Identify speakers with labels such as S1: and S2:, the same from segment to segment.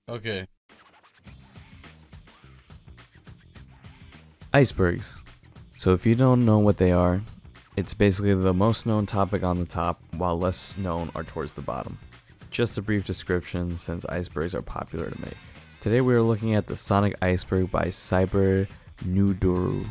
S1: Okay.
S2: Icebergs. So if you don't know what they are, it's basically the most known topic on the top, while less known are towards the bottom. Just a brief description since icebergs are popular to make. Today we are looking at the Sonic Iceberg by Cyber Nuduru.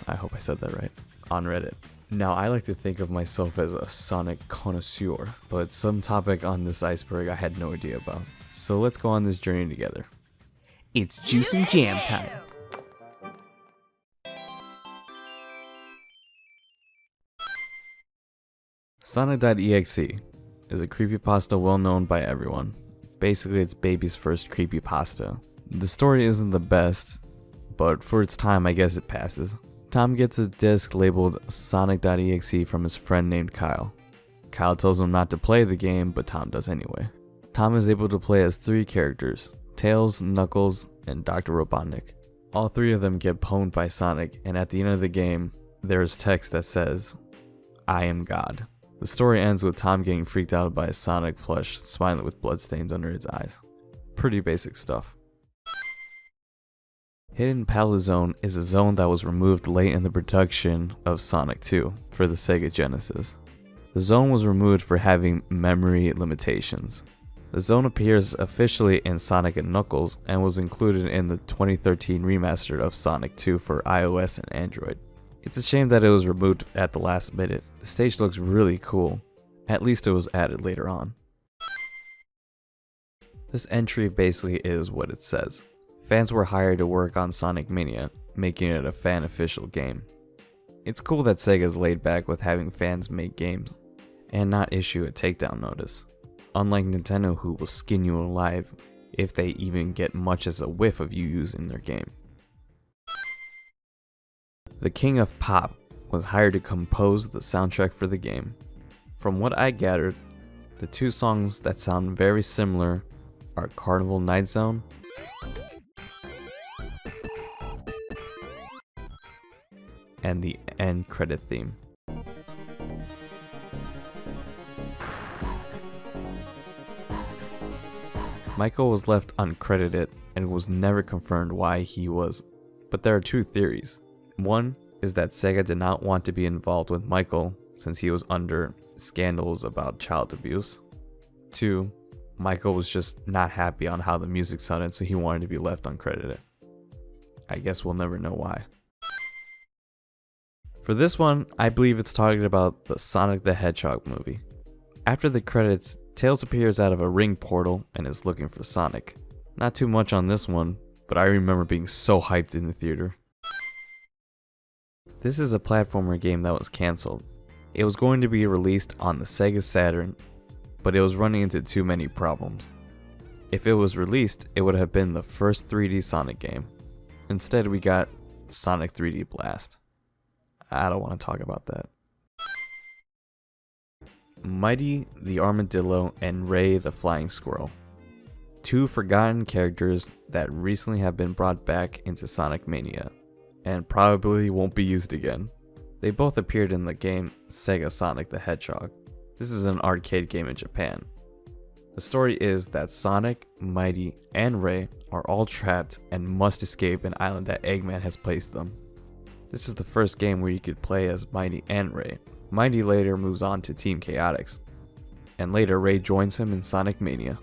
S2: I hope I said that right. On Reddit. Now I like to think of myself as a Sonic connoisseur, but some topic on this iceberg I had no idea about. So let's go on this journey together. It's juice and jam time! Sonic.EXE is a creepypasta well known by everyone. Basically it's baby's first creepypasta. The story isn't the best, but for its time I guess it passes. Tom gets a disc labeled Sonic.EXE from his friend named Kyle. Kyle tells him not to play the game, but Tom does anyway. Tom is able to play as 3 characters, Tails, Knuckles, and Dr. Robotnik. All 3 of them get pwned by Sonic, and at the end of the game, there is text that says, "I am God." The story ends with Tom getting freaked out by a Sonic plush smiling with bloodstains under its eyes. Pretty basic stuff. Hidden Palette Zone is a zone that was removed late in the production of Sonic 2 for the Sega Genesis. The zone was removed for having memory limitations. The zone appears officially in Sonic & Knuckles and was included in the 2013 remaster of Sonic 2 for iOS and Android. It's a shame that it was removed at the last minute. The stage looks really cool. At least it was added later on. This entry basically is what it says. Fans were hired to work on Sonic Mania, making it a fan official game. It's cool that Sega's laid back with having fans make games, and not issue a takedown notice. Unlike Nintendo, who will skin you alive if they even get much as a whiff of you using their game. The King of Pop was hired to compose the soundtrack for the game. From what I gathered, the 2 songs that sound very similar are Carnival Night Zone and the end credit theme. Michael was left uncredited and was never confirmed why he was, but there are 2 theories. One is that Sega did not want to be involved with Michael since he was under scandals about child abuse. 2, Michael was just not happy on how the music sounded, so he wanted to be left uncredited. I guess we'll never know why. For this one, I believe it's talking about the Sonic the Hedgehog movie. After the credits, Tails appears out of a ring portal and is looking for Sonic. Not too much on this one, but I remember being so hyped in the theater. This is a platformer game that was cancelled. It was going to be released on the Sega Saturn, but it was running into too many problems. If it was released, it would have been the first 3D Sonic game. Instead, we got Sonic 3D Blast. I don't want to talk about that. Mighty the Armadillo and Ray the Flying Squirrel. 2 forgotten characters that recently have been brought back into Sonic Mania, and probably won't be used again. They both appeared in the game Sega Sonic the Hedgehog. This is an arcade game in Japan. The story is that Sonic, Mighty, and Ray are all trapped and must escape an island that Eggman has placed them. This is the first game where you could play as Mighty and Ray. Mighty later moves on to Team Chaotix, and later Ray joins him in Sonic Mania.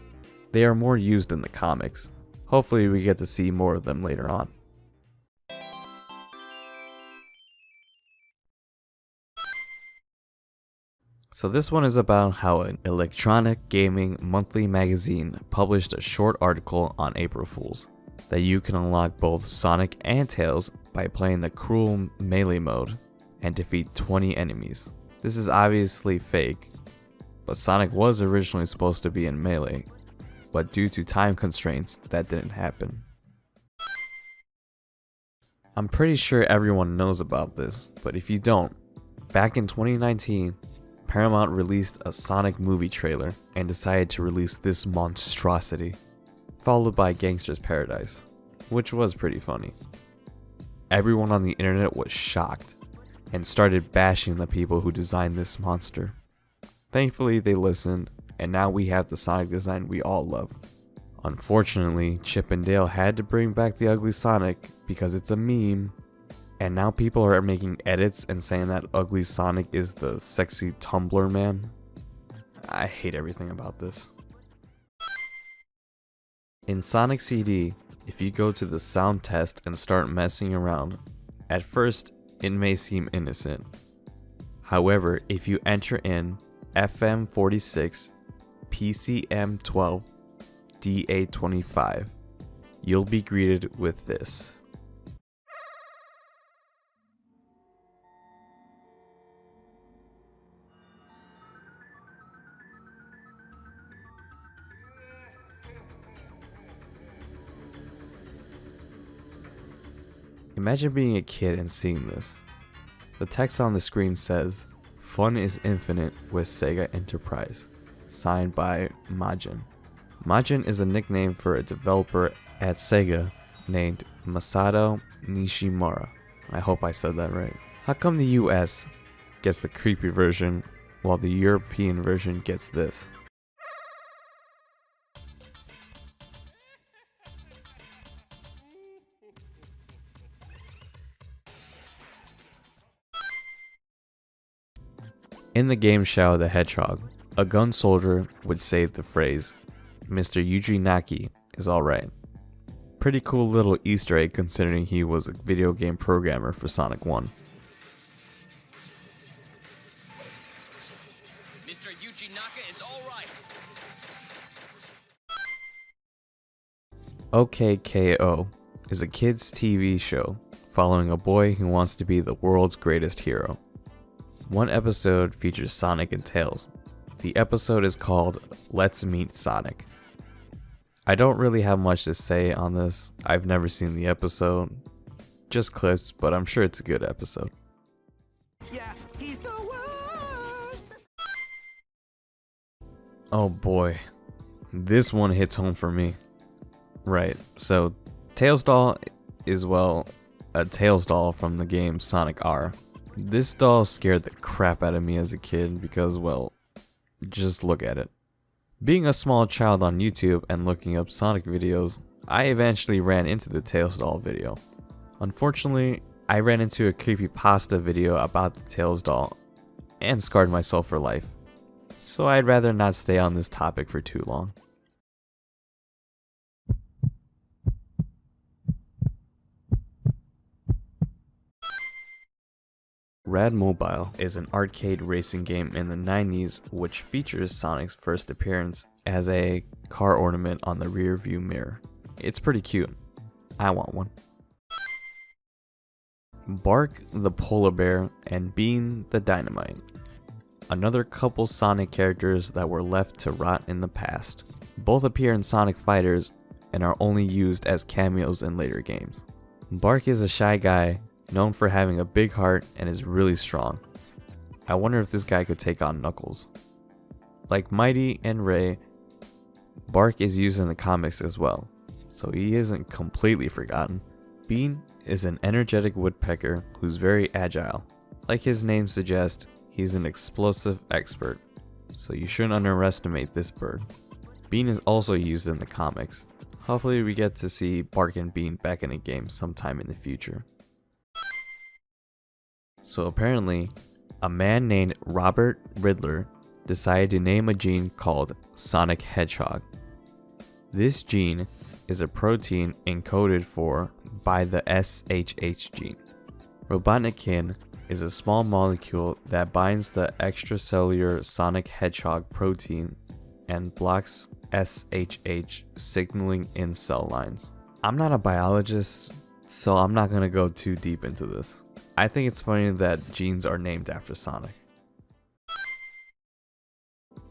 S2: They are more used in the comics. Hopefully we get to see more of them later on. So this one is about how an electronic gaming monthly magazine published a short article on April Fools that you can unlock both Sonic and Tails by playing the Cruel Melee mode and defeat 20 enemies. This is obviously fake, but Sonic was originally supposed to be in Melee, but due to time constraints that didn't happen. I'm pretty sure everyone knows about this, but if you don't, back in 2019, Paramount released a Sonic movie trailer and decided to release this monstrosity, followed by Gangsta's Paradise, which was pretty funny. Everyone on the internet was shocked and started bashing the people who designed this monster. Thankfully they listened, and now we have the Sonic design we all love. Unfortunately, Chip and Dale had to bring back the ugly Sonic because it's a meme, and now people are making edits and saying that ugly Sonic is the sexy Tumblr man. I hate everything about this. In Sonic CD, if you go to the sound test and start messing around, at first it may seem innocent. However, if you enter in FM46, PCM12, DA25, you'll be greeted with this. Imagine being a kid and seeing this. The text on the screen says, "Fun is infinite with Sega Enterprise." Signed by Majin. Majin is a nickname for a developer at Sega named Masato Nishimura. I hope I said that right. How come the US gets the creepy version while the European version gets this? In the game Shadow the Hedgehog, a gun soldier would say the phrase, "Mr. Yuji Naka is alright." Pretty cool little Easter egg considering he was a video game programmer for Sonic 1.
S1: Mr. Yuji Naka is alright.
S2: OKKO is a kids TV show following a boy who wants to be the world's greatest hero. One episode features Sonic and Tails. The episode is called Let's Meet Sonic. I don't really have much to say on this. I've never seen the episode, just clips, but I'm sure it's a good episode.
S1: Yeah, he's the worst.
S2: Oh boy, this one hits home for me. Right, so Tails doll is, well, a Tails doll from the game Sonic.EXE. This doll scared the crap out of me as a kid because, well, just look at it. Being a small child on YouTube and looking up Sonic videos, I eventually ran into the Tails doll video. Unfortunately, I ran into a creepypasta video about the Tails doll and scarred myself for life. So I'd rather not stay on this topic for too long. Rad Mobile is an arcade racing game in the 90s which features Sonic's first appearance as a car ornament on the rear view mirror. It's pretty cute. I want one. Bark the Polar Bear and Bean the Dynamite. Another couple Sonic characters that were left to rot in the past. Both appear in Sonic Fighters and are only used as cameos in later games. Bark is a shy guy known for having a big heart and is really strong. I wonder if this guy could take on Knuckles. Like Mighty and Ray, Bark is used in the comics as well, so he isn't completely forgotten. Bean is an energetic woodpecker who's very agile. Like his name suggests, he's an explosive expert, so you shouldn't underestimate this bird. Bean is also used in the comics. Hopefully we get to see Bark and Bean back in a game sometime in the future. So apparently, a man named Robert Riddler decided to name a gene called Sonic Hedgehog. This gene is a protein encoded for by the SHH gene. Robotnikinin is a small molecule that binds the extracellular Sonic Hedgehog protein and blocks SHH signaling in cell lines. I'm not a biologist, so I'm not gonna go too deep into this. I think it's funny that genes are named after Sonic.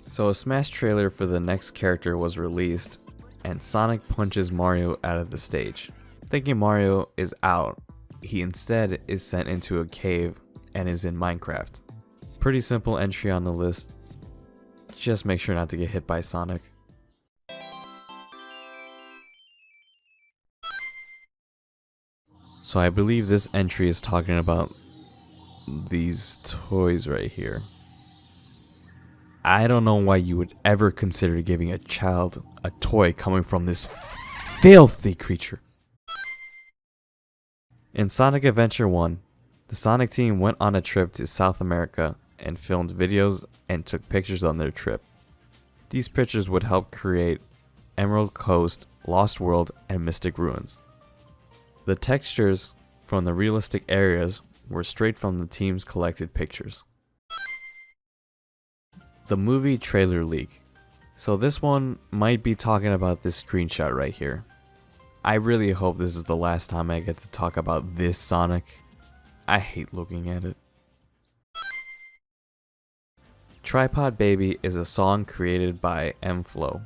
S2: So a Smash trailer for the next character was released, and Sonic punches Mario out of the stage. Thinking Mario is out, he instead is sent into a cave and is in Minecraft. Pretty simple entry on the list. Just make sure not to get hit by Sonic. So I believe this entry is talking about these toys right here. I don't know why you would ever consider giving a child a toy coming from this filthy creature. In Sonic Adventure 1, the Sonic team went on a trip to South America and filmed videos and took pictures on their trip. These pictures would help create Emerald Coast, Lost World, and Mystic Ruins. The textures from the realistic areas were straight from the team's collected pictures. The movie trailer leak. So this one might be talking about this screenshot right here. I really hope this is the last time I get to talk about this Sonic. I hate looking at it. Tripod Baby is a song created by M-Flow.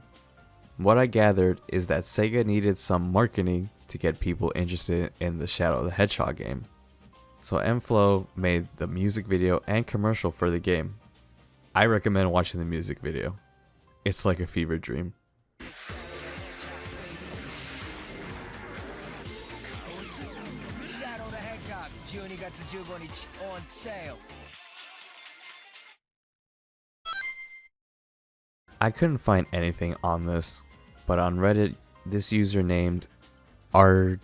S2: What I gathered is that Sega needed some marketing to get people interested in the Shadow the Hedgehog game. So M-Flow made the music video and commercial for the game. I recommend watching the music video. It's like a fever dream.
S3: Shadow the Hedgehog, 12月15日 on sale.
S2: I couldn't find anything on this, but on Reddit, this user named Artisekaru,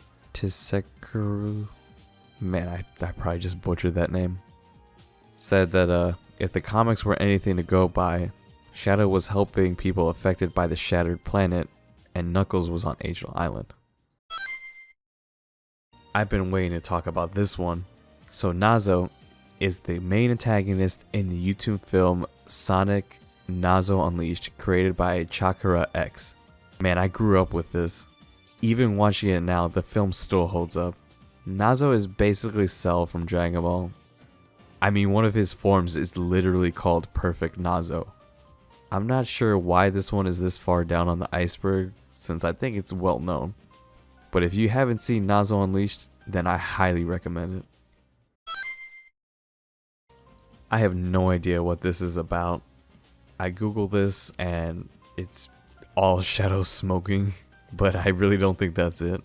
S2: man, I probably just butchered that name, said that if the comics were anything to go by, Shadow was helping people affected by the shattered planet, and Knuckles was on Angel Island. I've been waiting to talk about this one. So Nazo is the main antagonist in the YouTube film Sonic Nazo Unleashed, created by Chakra-X. Man, I grew up with this. Even watching it now, the film still holds up. Nazo is basically Cell from Dragon Ball. I mean, one of his forms is literally called Perfect Nazo. I'm not sure why this one is this far down on the iceberg, since I think it's well known. But if you haven't seen Nazo Unleashed, then I highly recommend it. I have no idea what this is about. I googled this and it's all Shadow smoking, but I really don't think that's it.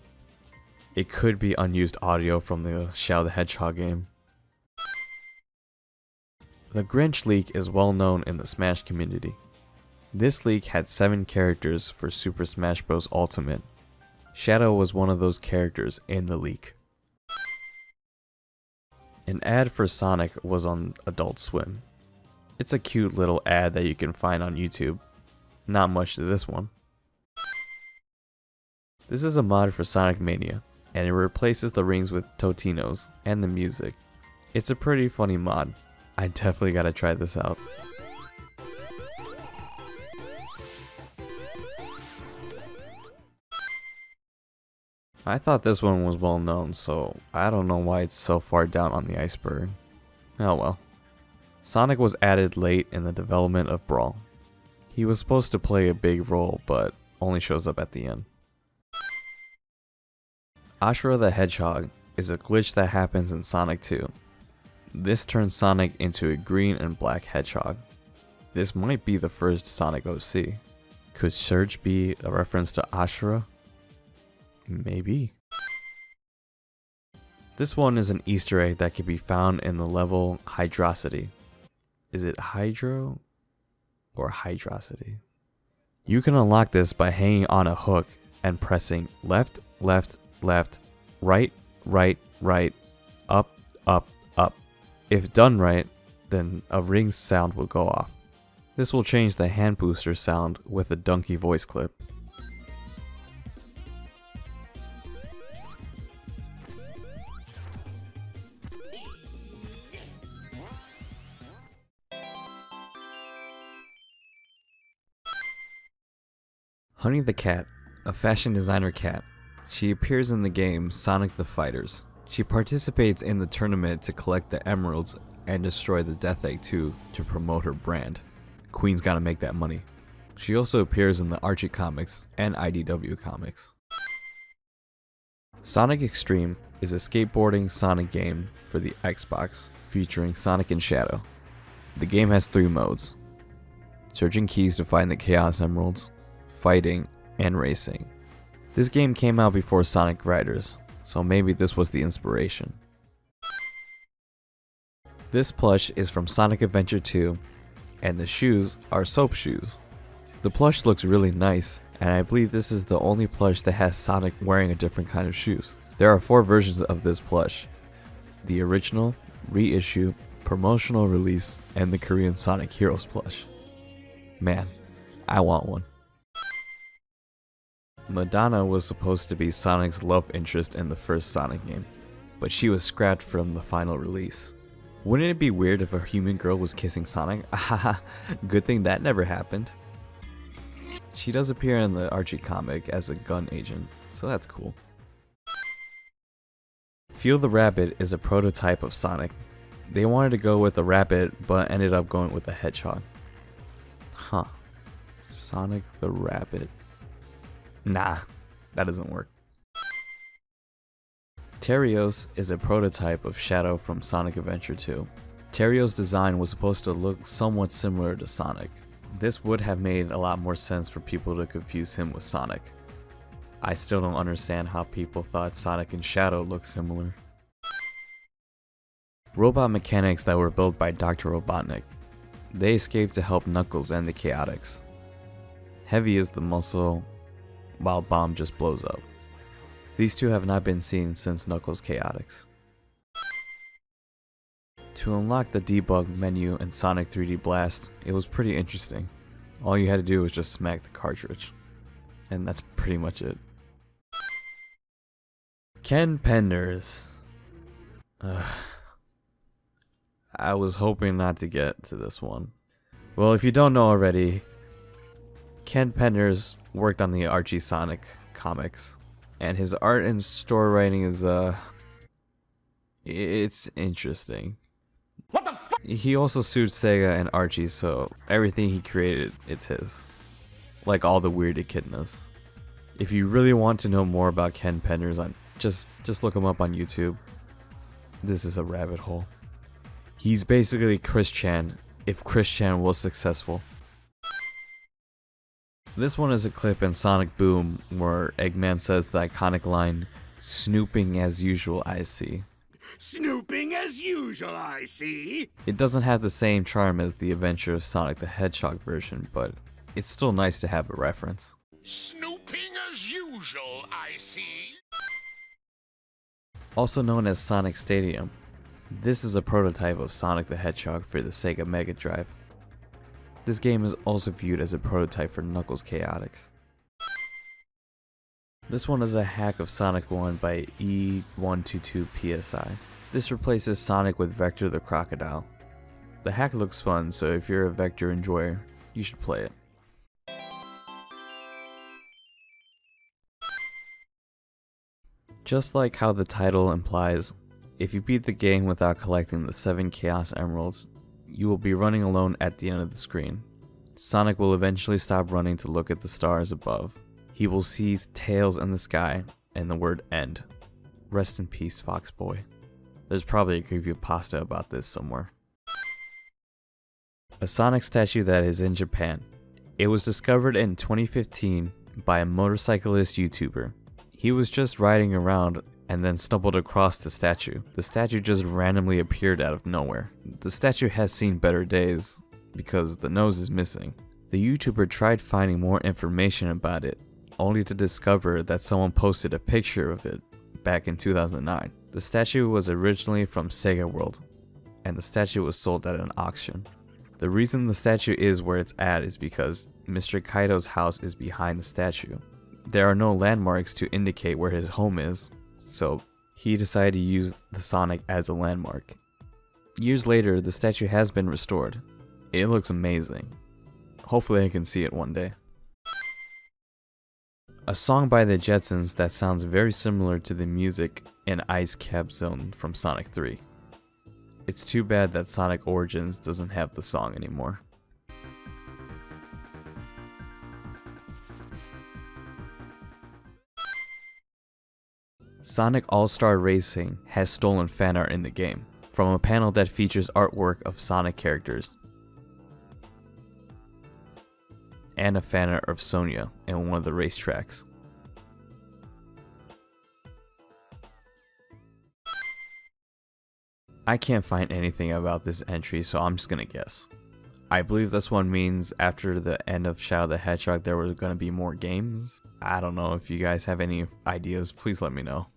S2: It could be unused audio from the Shadow the Hedgehog game. The Grinch leak is well known in the Smash community. This leak had 7 characters for Super Smash Bros. Ultimate. Shadow was one of those characters in the leak. An ad for Sonic was on Adult Swim. It's a cute little ad that you can find on YouTube. Not much to this one. This is a mod for Sonic Mania, and it replaces the rings with Totinos and the music. It's a pretty funny mod. I definitely gotta try this out. I thought this one was well known, so I don't know why it's so far down on the iceberg. Oh well. Sonic was added late in the development of Brawl. He was supposed to play a big role, but only shows up at the end. Ashura the Hedgehog is a glitch that happens in Sonic 2. This turns Sonic into a green and black hedgehog. This might be the first Sonic OC. Could Surge be a reference to Ashura? Maybe. This one is an Easter egg that can be found in the level Hydrocity. Is it Hydro or Hydrocity? You can unlock this by hanging on a hook and pressing left, left, left, right, right, right, up, up, up. If done right, then a ring sound will go off. This will change the hand booster sound with a Dunkey voice clip. Honey the Cat, a fashion designer cat. She appears in the game Sonic the Fighters. She participates in the tournament to collect the emeralds and destroy the Death Egg 2 to promote her brand. Queen's gotta make that money. She also appears in the Archie comics and IDW comics. Sonic.EXE is a skateboarding Sonic game for the Xbox featuring Sonic and Shadow. The game has 3 modes: searching keys to find the Chaos Emeralds, fighting, and racing. This game came out before Sonic Riders, so maybe this was the inspiration. This plush is from Sonic Adventure 2 and the shoes are soap shoes. The plush looks really nice, and I believe this is the only plush that has Sonic wearing a different kind of shoes. There are 4 versions of this plush: the original, reissue, promotional release, and the Korean Sonic Heroes plush. Man, I want one. Madonna was supposed to be Sonic's love interest in the first Sonic game, but she was scrapped from the final release. Wouldn't it be weird if a human girl was kissing Sonic? Ahaha, good thing that never happened. She does appear in the Archie comic as a gun agent, so that's cool. Feel the Rabbit is a prototype of Sonic. They wanted to go with the rabbit, but ended up going with the hedgehog. Huh. Sonic the Rabbit. Nah, that doesn't work. Terios is a prototype of Shadow from Sonic Adventure 2. Terios' design was supposed to look somewhat similar to Sonic. This would have made a lot more sense for people to confuse him with Sonic. I still don't understand how people thought Sonic and Shadow looked similar. Robot mechanics that were built by Dr. Robotnik. They escaped to help Knuckles and the Chaotix. Heavy is the muscle, while Bomb just blows up. These two have not been seen since Knuckles Chaotix. To unlock the debug menu in Sonic 3D Blast, it was pretty interesting. All you had to do was just smack the cartridge. And that's pretty much it. Ken Penders. I was hoping not to get to this one. Well, if you don't know already, Ken Penders worked on the Archie Sonic comics. And his art and story writing is, it's interesting. What the fuck? He also sued Sega and Archie, so everything he created, it's his. Like all the weird echidnas. If you really want to know more about Ken Penders, just look him up on YouTube. This is a rabbit hole. He's basically Chris Chan, if Chris Chan was successful. This one is a clip in Sonic Boom where Eggman says the iconic line, "Snooping as usual, I see."
S4: Snooping as usual, I see.
S2: It doesn't have the same charm as the Adventure of Sonic the Hedgehog version, but it's still nice to have a reference.
S4: Snooping as usual, I see.
S2: Also known as Sonic Stadium, this is a prototype of Sonic the Hedgehog for the Sega Mega Drive. This game is also viewed as a prototype for Knuckles Chaotix. This one is a hack of Sonic 1 by E122PSI. This replaces Sonic with Vector the Crocodile. The hack looks fun, so if you're a Vector enjoyer, you should play it. Just like how the title implies, if you beat the game without collecting the 7 Chaos Emeralds, you will be running alone at the end of the screen. Sonic will eventually stop running to look at the stars above. He will see tails in the sky and the word end. Rest in peace, Fox Boy. There's probably a creepypasta about this somewhere. A Sonic statue that is in Japan. It was discovered in 2015 by a motorcyclist YouTuber. He was just riding around and then stumbled across the statue. The statue just randomly appeared out of nowhere. The statue has seen better days because the nose is missing. The YouTuber tried finding more information about it, only to discover that someone posted a picture of it back in 2009. The statue was originally from Sega World, and the statue was sold at an auction. The reason the statue is where it's at is because Mr. Kaito's house is behind the statue. There are no landmarks to indicate where his home is, so he decided to use the Sonic as a landmark. Years later, the statue has been restored. It looks amazing. Hopefully I can see it one day. A song by the Jetsons that sounds very similar to the music in Ice Cap Zone from Sonic 3. It's too bad that Sonic Origins doesn't have the song anymore. Sonic All-Star Racing has stolen fan art in the game, from a panel that features artwork of Sonic characters, and a fan art of Sonia in one of the racetracks. I can't find anything about this entry, so I'm just gonna guess. I believe this one means after the end of Shadow the Hedgehog there were going to be more games. I don't know, if you guys have any ideas, please let me know.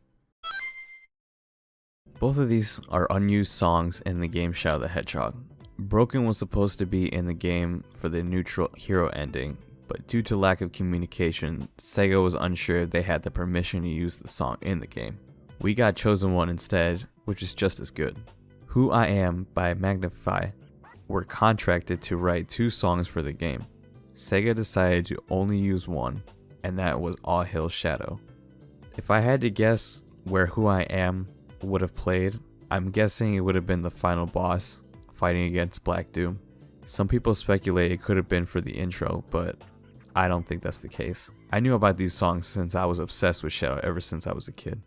S2: Both of these are unused songs in the game Shadow the Hedgehog. Broken was supposed to be in the game for the neutral hero ending, but due to lack of communication, Sega was unsure if they had the permission to use the song in the game. We got Chosen One instead, which is just as good. Who I Am by Magnify were contracted to write 2 songs for the game. Sega decided to only use one, and that was All Hail Shadow. If I had to guess where Who I Am would have played, I'm guessing it would have been the final boss fighting against Black Doom. Some people speculate it could have been for the intro, but I don't think that's the case. I knew about these songs since I was obsessed with Shadow ever since I was a kid.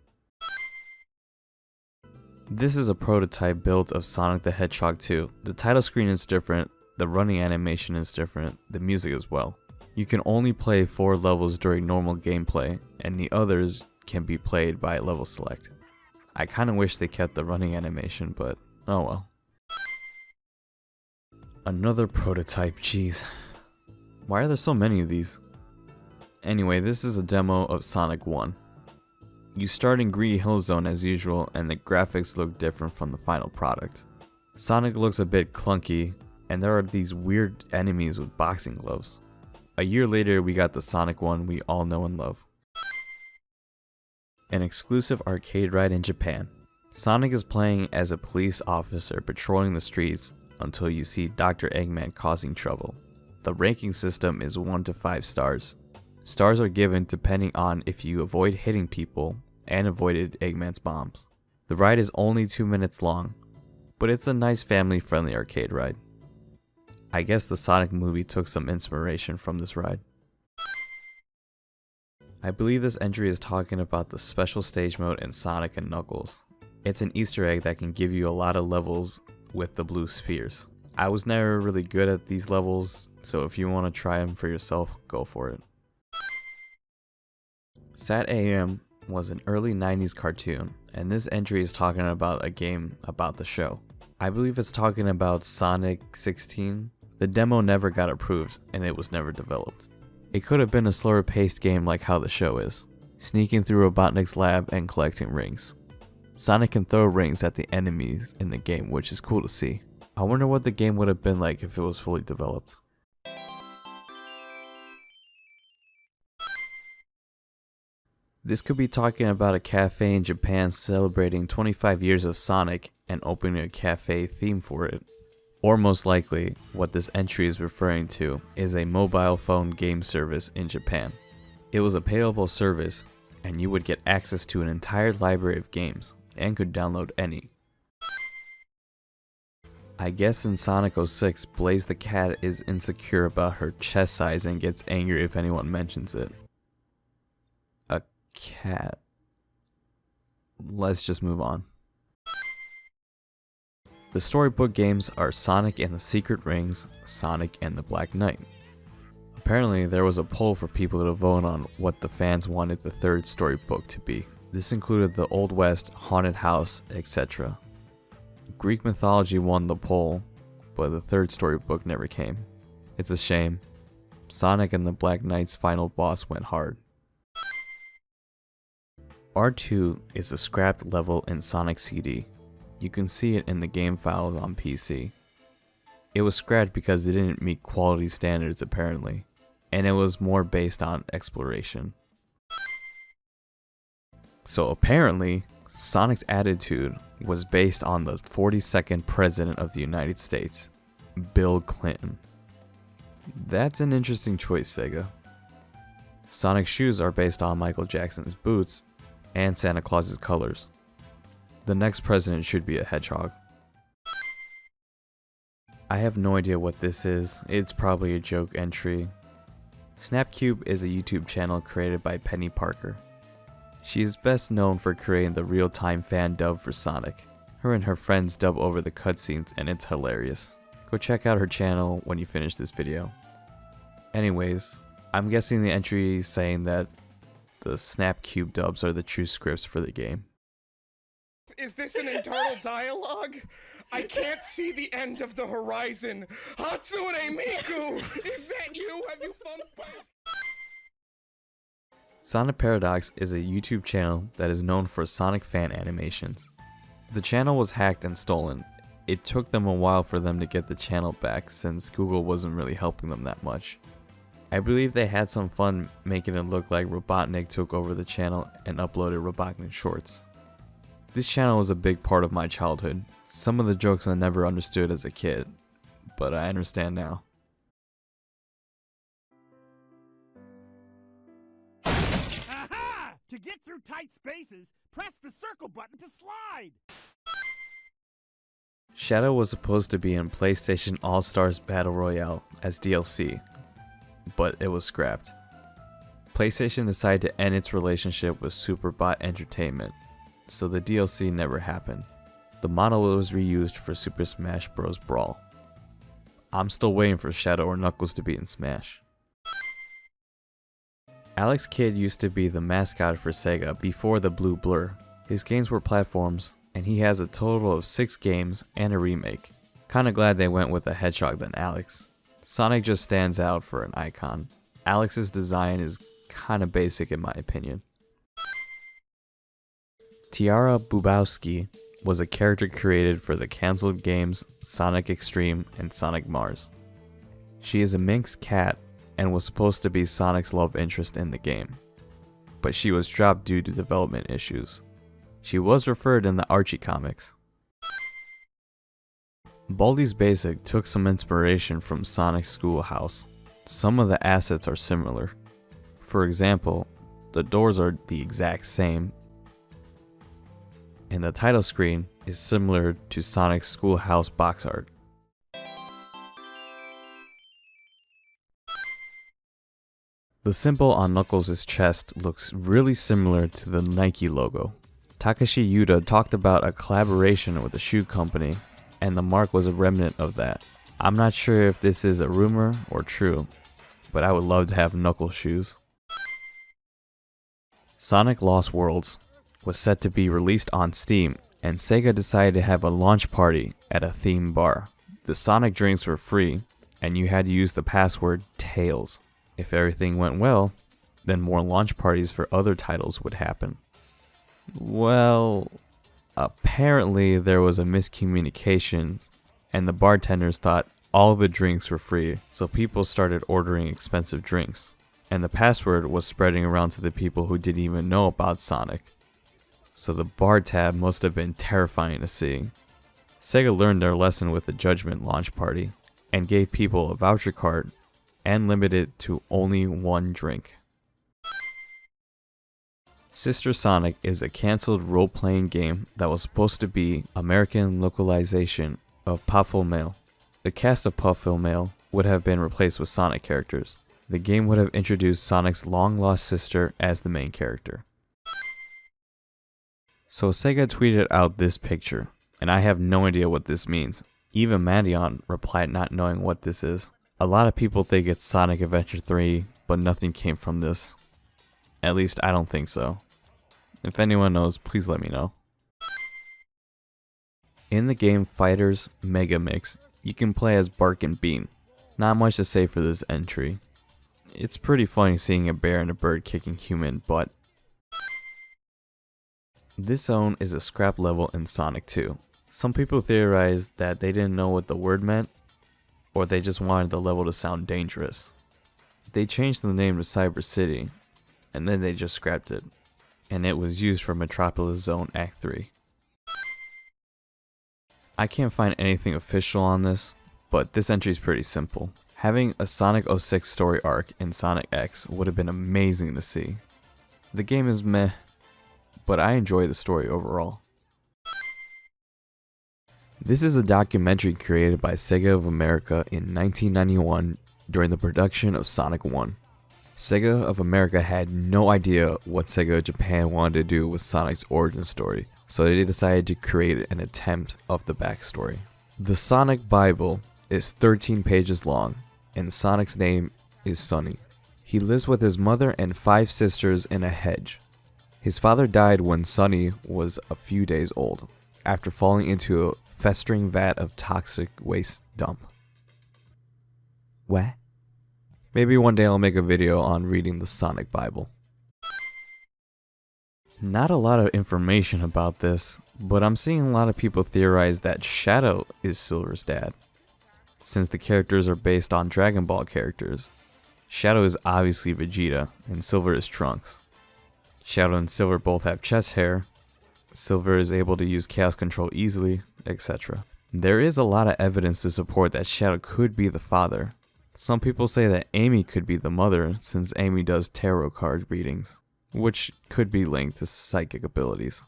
S2: This is a prototype build of Sonic the Hedgehog 2. The title screen is different, the running animation is different, the music as well. You can only play 4 levels during normal gameplay, and the others can be played by level select. I kinda wish they kept the running animation, but oh well. Another prototype, jeez. Why are there so many of these? Anyway, this is a demo of Sonic 1. You start in Greedy Hill Zone as usual, and the graphics look different from the final product. Sonic looks a bit clunky, and there are these weird enemies with boxing gloves. A year later, we got the Sonic 1 we all know and love. An exclusive arcade ride in Japan. Sonic is playing as a police officer patrolling the streets until you see Dr. Eggman causing trouble. The ranking system is 1 to 5 stars. Stars are given depending on if you avoid hitting people and avoided Eggman's bombs. The ride is only 2 minutes long, but it's a nice family-friendly arcade ride. I guess the Sonic movie took some inspiration from this ride. I believe this entry is talking about the special stage mode in Sonic and Knuckles. It's an Easter egg that can give you a lot of levels with the blue spheres. I was never really good at these levels, so if you want to try them for yourself, go for it. SatAM was an early 90s cartoon, and this entry is talking about a game about the show. I believe it's talking about Sonic 16. The demo never got approved, and it was never developed. It could have been a slower paced game like how the show is, sneaking through Robotnik's lab and collecting rings. Sonic can throw rings at the enemies in the game, which is cool to see. I wonder what the game would have been like if it was fully developed. This could be talking about a cafe in Japan celebrating 25 years of Sonic and opening a cafe theme for it. Or most likely, what this entry is referring to is a mobile phone game service in Japan. It was a payable service, and you would get access to an entire library of games, and could download any. I guess in Sonic 06, Blaze the cat is insecure about her chest size and gets angry if anyone mentions it. A cat. Let's just move on. The Storybook games are Sonic and the Secret Rings, Sonic and the Black Knight. Apparently there was a poll for people to vote on what the fans wanted the third Storybook to be. This included the Old West, Haunted House, etc. Greek mythology won the poll, but the third Storybook never came. It's a shame. Sonic and the Black Knight's final boss went hard. R2 is a scrapped level in Sonic CD. You can see it in the game files on PC. It was scrapped because it didn't meet quality standards apparently, and it was more based on exploration. So apparently, Sonic's attitude was based on the 42nd President of the United States, Bill Clinton. That's an interesting choice, Sega. Sonic's shoes are based on Michael Jackson's boots and Santa Claus's colors. The next president should be a hedgehog. I have no idea what this is. It's probably a joke entry. Snapcube is a YouTube channel created by Penny Parker. She is best known for creating the real-time fan dub for Sonic. Her and her friends dub over the cutscenes and it's hilarious. Go check out her channel when you finish this video. Anyways, I'm guessing the entry is saying that the Snapcube dubs are the true scripts for the game.
S5: Is this an internal dialogue? I can't see the end of the horizon. Hatsune Miku! Is that you? Have you found
S2: Sonic Paradox is a YouTube channel that is known for Sonic fan animations. The channel was hacked and stolen. It took them a while for them to get the channel back since Google wasn't really helping them that much. I believe they had some fun making it look like Robotnik took over the channel and uploaded Robotnik shorts. This channel was a big part of my childhood. Some of the jokes I never understood as a kid, but I understand now.
S6: Aha! To get through tight spaces, press the circle button to slide!
S2: Shadow was supposed to be in PlayStation All-Stars Battle Royale as DLC, but it was scrapped. PlayStation decided to end its relationship with Superbot Entertainment, so the DLC never happened. The model was reused for Super Smash Bros. Brawl. I'm still waiting for Shadow or Knuckles to be in Smash. Alex Kidd used to be the mascot for Sega before the Blue Blur. His games were platforms, and he has a total of 6 games and a remake. Kinda glad they went with a Hedgehog than Alex. Sonic just stands out for an icon. Alex's design is kinda basic in my opinion. Tiara Bubowski was a character created for the cancelled games Sonic.EXE and Sonic Mars. She is a Minx cat and was supposed to be Sonic's love interest in the game, but she was dropped due to development issues. She was referred in the Archie comics. Baldi's Basic took some inspiration from Sonic's Schoolhouse. Some of the assets are similar. For example, the doors are the exact same, and the title screen is similar to Sonic's Schoolhouse box art. The symbol on Knuckles' chest looks really similar to the Nike logo. Takashi Yuda talked about a collaboration with a shoe company, and the mark was a remnant of that. I'm not sure if this is a rumor or true, but I would love to have Knuckles shoes. Sonic Lost Worlds was set to be released on Steam, and Sega decided to have a launch party at a theme bar. The Sonic drinks were free, and you had to use the password TAILS. If everything went well, then more launch parties for other titles would happen. Well, apparently there was a miscommunication, and the bartenders thought all the drinks were free, so people started ordering expensive drinks, and the password was spreading around to the people who didn't even know about Sonic. So the bar tab must have been terrifying to see. Sega learned their lesson with the Judgment launch party, and gave people a voucher card and limited it to only 1 drink. Sister Sonic is a cancelled role-playing game that was supposed to be American localization of Puffle Mail. The cast of Puffle Mail would have been replaced with Sonic characters. The game would have introduced Sonic's long-lost sister as the main character. So Sega tweeted out this picture, and I have no idea what this means. Even Mania replied not knowing what this is. A lot of people think it's Sonic Adventure 3, but nothing came from this. At least I don't think so. If anyone knows, please let me know. In the game Fighters Mega Mix, you can play as Bark and Bean. Not much to say for this entry. It's pretty funny seeing a bear and a bird kicking human butt. This zone is a scrap level in Sonic 2. Some people theorized that they didn't know what the word meant, or they just wanted the level to sound dangerous. They changed the name to Cyber City, and then they just scrapped it, and it was used for Metropolis Zone Act 3. I can't find anything official on this, but this entry is pretty simple. Having a Sonic 06 story arc in Sonic.EXE would have been amazing to see. The game is meh, but I enjoy the story overall. This is a documentary created by Sega of America in 1991 during the production of Sonic 1. Sega of America had no idea what Sega Japan wanted to do with Sonic's origin story, so they decided to create an attempt of the backstory. The Sonic Bible is 13 pages long, and Sonic's name is Sonny. He lives with his mother and 5 sisters in a hedge. His father died when Sonny was a few days old, after falling into a festering vat of toxic waste dump. What? Maybe one day I'll make a video on reading the Sonic Bible. Not a lot of information about this, but I'm seeing a lot of people theorize that Shadow is Silver's dad. Since the characters are based on Dragon Ball characters, Shadow is obviously Vegeta, and Silver is Trunks. Shadow and Silver both have chest hair, Silver is able to use Chaos Control easily, etc. There is a lot of evidence to support that Shadow could be the father. Some people say that Amy could be the mother, since Amy does tarot card readings, which could be linked to psychic abilities.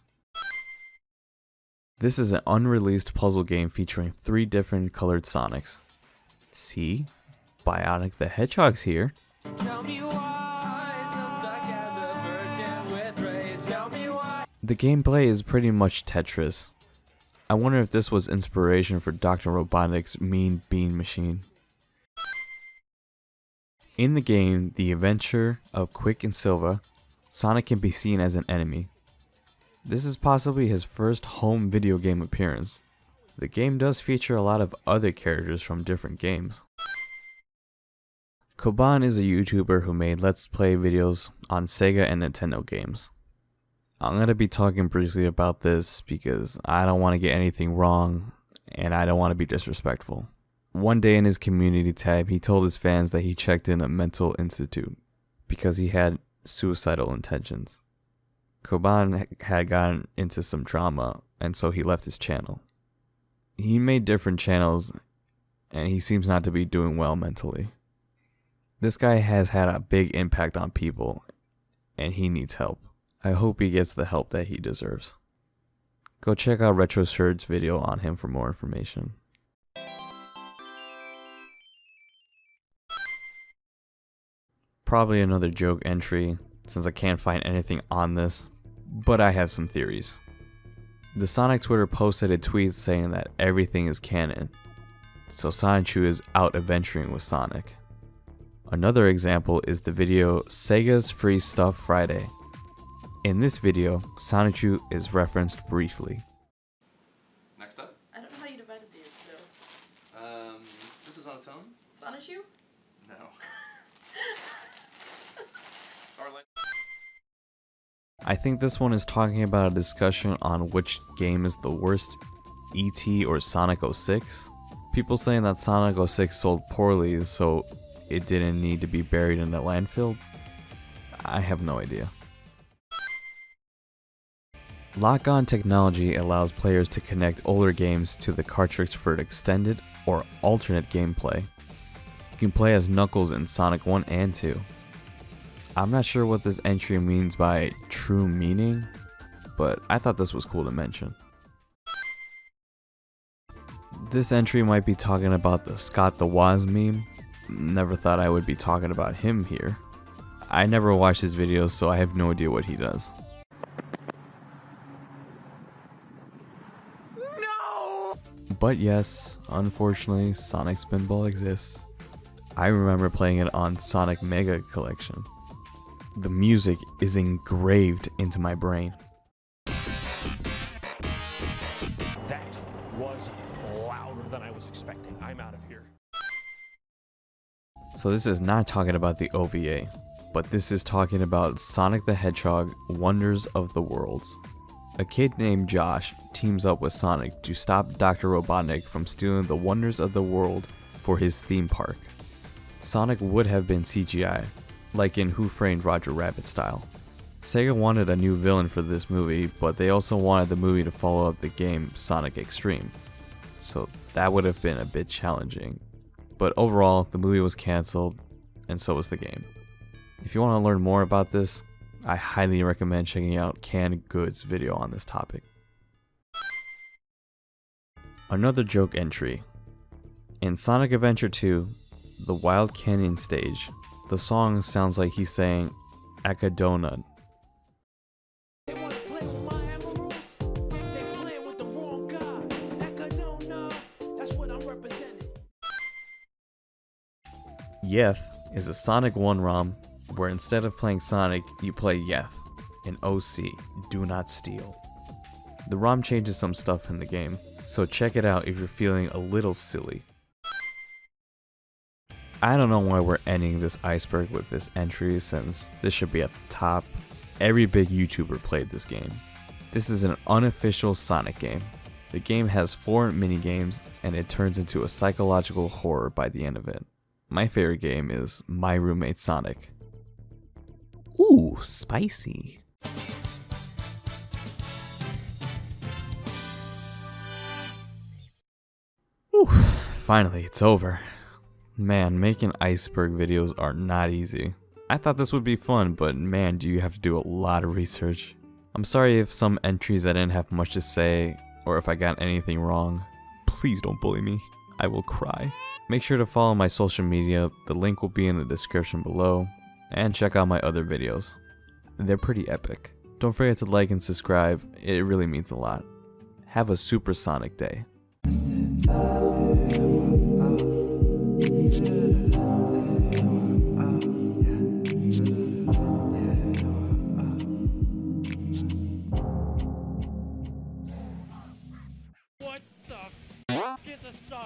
S2: This is an unreleased puzzle game featuring 3 different colored Sonics. See? Bionic the Hedgehog's here. The gameplay is pretty much Tetris. I wonder if this was inspiration for Dr. Robotnik's Mean Bean Machine. In the game, The Adventure of Quick and Silva, Sonic can be seen as an enemy. This is possibly his first home video game appearance. The game does feature a lot of other characters from different games. Koban is a YouTuber who made Let's Play videos on Sega and Nintendo games. I'm going to be talking briefly about this because I don't want to get anything wrong and I don't want to be disrespectful. One day in his community tab, he told his fans that he checked in a mental institute because he had suicidal intentions. Koban had gotten into some drama and so he left his channel. He made different channels and he seems not to be doing well mentally. This guy has had a big impact on people and he needs help. I hope he gets the help that he deserves. Go check out Retro Sherd's video on him for more information. Probably another joke entry since I can't find anything on this, but I have some theories. The Sonic Twitter posted a tweet saying that everything is canon, so Sonichu is out adventuring with Sonic. Another example is the video Sega's Free Stuff Friday. In this video, Sonichu is referenced briefly.
S7: Next up?
S8: I don't know how you divided these, so.
S7: This is on its own?
S8: Sonichu?
S7: No.
S2: I think this one is talking about a discussion on which game is the worst, E.T. or Sonic 06. People saying that Sonic 06 sold poorly, so it didn't need to be buried in a landfill. I have no idea. Lock-on technology allows players to connect older games to the cartridge for extended or alternate gameplay. You can play as Knuckles in Sonic 1 and 2. I'm not sure what this entry means by true meaning, but I thought this was cool to mention. This entry might be talking about the Scott the Woz meme. Never thought I would be talking about him here. I never watched his videos, so I have no idea what he does. But yes, unfortunately, Sonic Spinball exists. I remember playing it on Sonic Mega Collection. The music is engraved into my brain.
S6: That was louder than I was expecting. I'm out of here.
S2: So this is not talking about the OVA, but this is talking about Sonic the Hedgehog Wonders of the Worlds. A kid named Josh teams up with Sonic to stop Dr. Robotnik from stealing the wonders of the world for his theme park. Sonic would have been CGI, like in Who Framed Roger Rabbit style. Sega wanted a new villain for this movie, but they also wanted the movie to follow up the game Sonic.EXE, so that would have been a bit challenging. But overall, the movie was cancelled, and so was the game. If you want to learn more about this, I highly recommend checking out Canned Goods' video on this topic. Another joke entry. In Sonic Adventure 2, the Wild Canyon stage, the song sounds like he's saying Akadona.
S3: They wanna play with my emeralds? They playing with the wrong guy. Akadona, that's what I'm representing.
S2: Yeth is a Sonic 1 ROM where instead of playing Sonic, you play Yeth. and OC, Do Not Steal. The ROM changes some stuff in the game, so check it out if you're feeling a little silly. I don't know why we're ending this Iceberg with this entry since this should be at the top. Every big YouTuber played this game. This is an unofficial Sonic game. The game has 4 minigames and it turns into a psychological horror by the end of it. My favorite game is My Roommate Sonic. Ooh, spicy. Whew, finally, it's over. Man, making Iceberg videos are not easy. I thought this would be fun, but man, do you have to do a lot of research. I'm sorry if some entries I didn't have much to say, or if I got anything wrong. Please don't bully me. I will cry. Make sure to follow my social media, the link will be in the description below, and check out my other videos. They're pretty epic. Don't forget to like and subscribe, it really means a lot. Have a supersonic day.
S6: What the f is a Sonic?